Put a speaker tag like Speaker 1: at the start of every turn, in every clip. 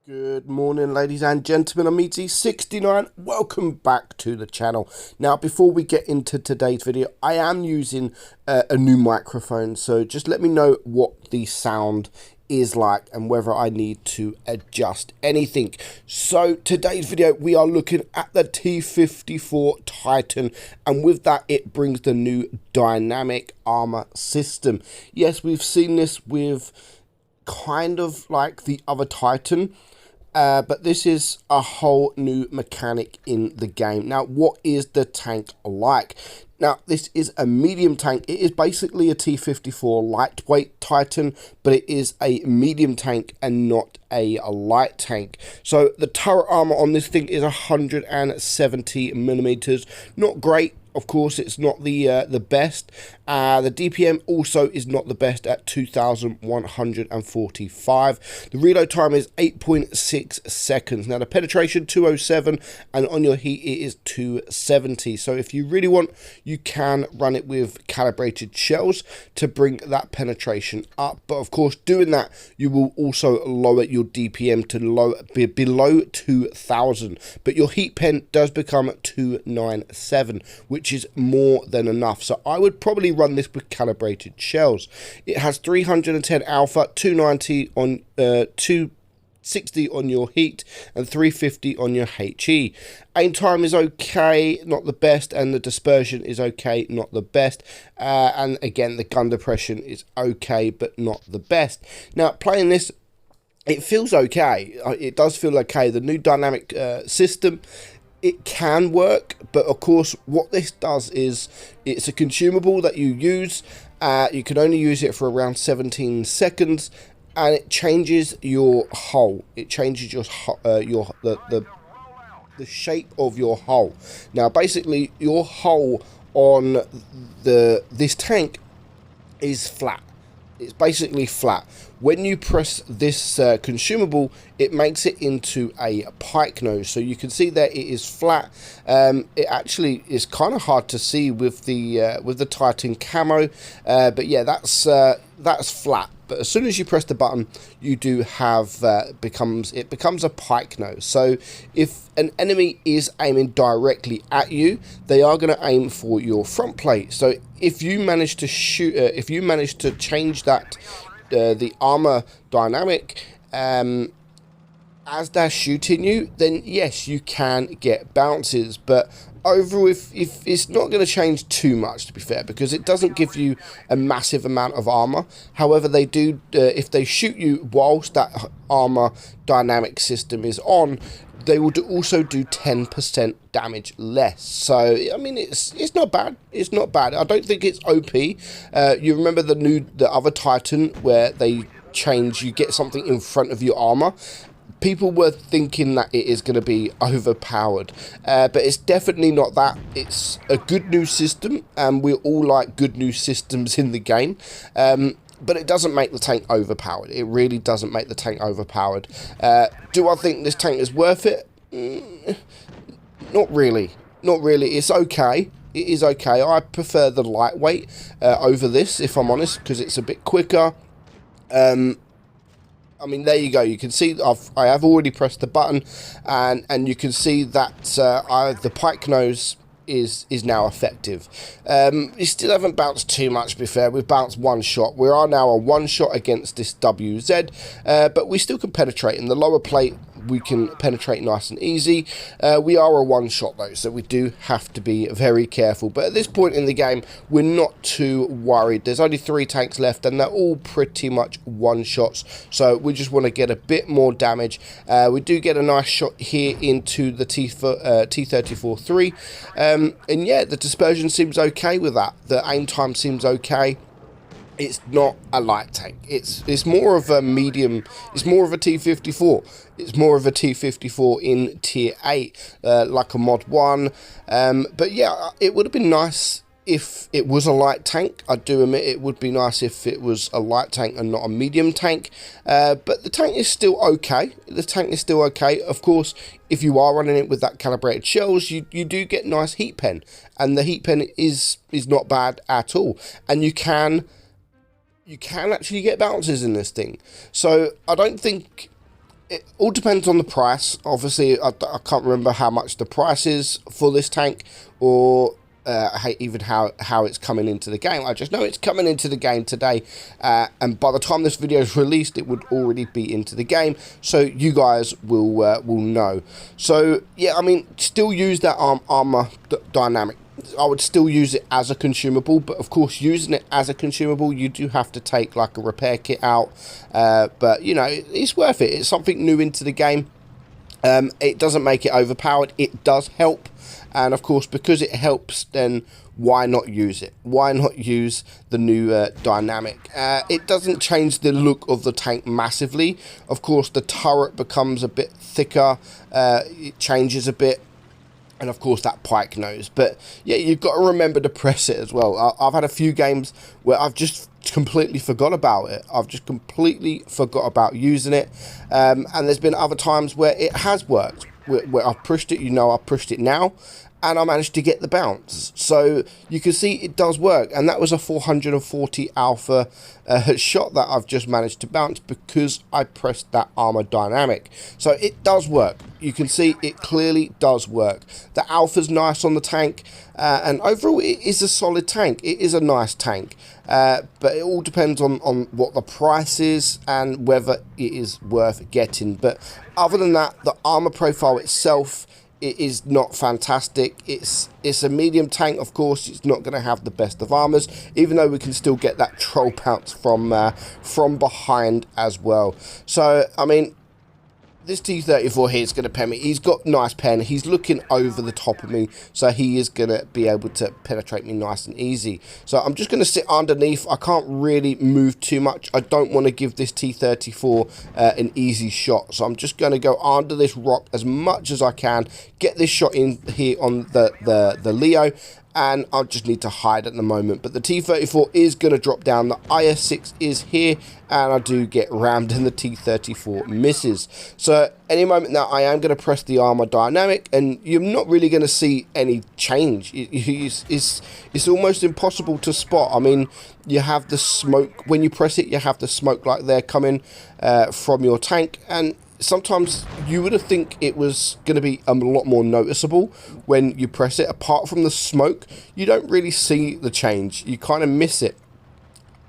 Speaker 1: Good morning, ladies and gentlemen. I'm meadsy69. Welcome back to the channel. Now, before we get into today's video, I am using a new microphone, so just let me know what the sound is like and whether I need to adjust anything. So today's video, we are looking at the T-54 Titan, and with that it brings the new dynamic armor system. Yes, we've seen this with kind of like the other Titan, but this is a whole new mechanic in the game. Now, what is the tank like? Now, this is a medium tank. It is basically a T-54 lightweight Titan, but it is a medium tank and not a light tank. So the turret armor on this thing is 170 millimeters. Not great. Of course, it's not the best. The DPM also is not the best at 2,145. The reload time is 8.6 seconds. Now, the penetration 207, and on your heat it is 270. So if you really want, you can run it with calibrated shells to bring that penetration up. But of course, doing that, you will also lower your DPM to below 2,000. But your heat pen does become 297, which is more than enough. So I would probably run this with calibrated shells. It has 310 alpha, 290 on 260 on your heat, and 350 on your HE. Aim time is okay, not the best, and the dispersion is okay, not the best. And again, the gun depression is okay, but not the best. Now, playing this, it feels okay. It does feel okay. The new dynamic system, it can work, but of course what this does is it's a consumable that you use. You can only use it for around 17 seconds, and it changes your hull. It changes the shape of your hull. Now, basically, your hull on this tank is flat. It's basically flat. When you press this consumable, it makes it into a pike nose. So you can see there it is flat. It actually is kind of hard to see with the Titan camo, but yeah, that's flat. But as soon as you press the button, you do have it becomes a pike nose. So if an enemy is aiming directly at you, they are going to aim for your front plate. So if you manage to shoot, if you manage to change that the armor dynamic as they're shooting you, then yes, you can get bounces. But over if it's not going to change too much, to be fair, because it doesn't give you a massive amount of armor. However, they do if they shoot you whilst that armor dynamic system is on, they will also do 10% damage less. So I mean, it's not bad. It's not bad. I don't think it's OP. You remember the other Titan where they change, you get something in front of your armor. People were thinking that it is going to be overpowered, but it's definitely not that. It's a good new system, and we all like good new systems in the game. But it doesn't make the tank overpowered. It really doesn't make the tank overpowered. Do I think this tank is worth it? Not really. Not really. It's okay. It is okay. I prefer the lightweight over this, if I'm honest, because it's a bit quicker. I mean, there you go. You can see I have already pressed the button, and you can see that the pike nose is now effective. We still haven't bounced too much, to be fair. We've bounced one shot. We are now a one shot against this WZ, but we still can penetrate. In the lower plate, we can penetrate nice and easy. We are a one shot though, so we do have to be very careful. But at this point in the game, we're not too worried. There's only 3 tanks left, and they're all pretty much one shots, so we just want to get a bit more damage. We do get a nice shot here into the T-34-3, and yeah, the dispersion seems okay with that. The aim time seems okay. It's not a light tank. It's more of a medium. It's more of a T-54. It's more of a T-54 in tier 8, like a mod 1. But yeah, it would have been nice if it was a light tank. I do admit it would be nice if it was a light tank and not a medium tank. But the tank is still okay. The tank is still okay. Of course, if you are running it with that calibrated shells, you do get nice heat pen. And the heat pen is not bad at all. And you can actually get bounces in this thing. So I don't think it all depends on the price. Obviously, I can't remember how much the price is for this tank, or even how it's coming into the game. I just know it's coming into the game today, and by the time this video is released, it would already be into the game, so you guys will know. So yeah, I mean, still use that armor dynamic. I would still use it as a consumable, but of course, using it as a consumable, you do have to take like a repair kit out, but you know, it's worth it. It's something new into the game. It doesn't make it overpowered. It does help, and of course, because it helps, then why not use it? Why not use the new dynamic? It doesn't change the look of the tank massively. Of course, the turret becomes a bit thicker. It changes a bit. And of course that pike nose, but yeah, you've got to remember to press it as well. I've had a few games where I've just completely forgot about it. I've just completely forgot about using it, and there's been other times where it has worked, where I've pushed it. You know, I've pushed it now, and I managed to get the bounce. So you can see it does work, and that was a 440 alpha shot that I've just managed to bounce because I pressed that armor dynamic. So it does work. You can see it clearly does work. The alpha's nice on the tank, and overall it is a solid tank. It is a nice tank, but it all depends on what the price is and whether it is worth getting. But other than that, the armor profile itself, it is not fantastic. It's a medium tank. Of course, it's not going to have the best of armors, even though we can still get that troll pounce from behind as well. So I mean, this T-34 here is going to pen me. He's got nice pen. He's looking over the top of me, so he is going to be able to penetrate me nice and easy. So I'm just going to sit underneath. I can't really move too much. I don't want to give this T-34 an easy shot, so I'm just going to go under this rock as much as I can, get this shot in here on the Leo, and I just need to hide at the moment. But the T-34 is going to drop down. The IS-6 is here, and I do get rammed, and the T-34 misses. So any moment now, I am going to press the armor dynamic, and you're not really going to see any change. It's almost impossible to spot. I mean, you have the smoke. When you press it, you have the smoke like they're coming from your tank, and sometimes you would have think it was going to be a lot more noticeable when you press it. Apart from the smoke, you don't really see the change. You kind of miss it.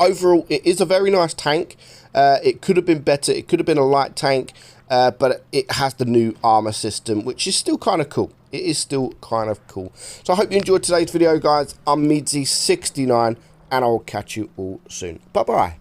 Speaker 1: Overall, it is a very nice tank. It could have been better. It could have been a light tank, but it has the new armor system, which is still kind of cool. It is still kind of cool. So I hope you enjoyed today's video, guys. I'm meadsy69, and I will catch you all soon. Bye-bye.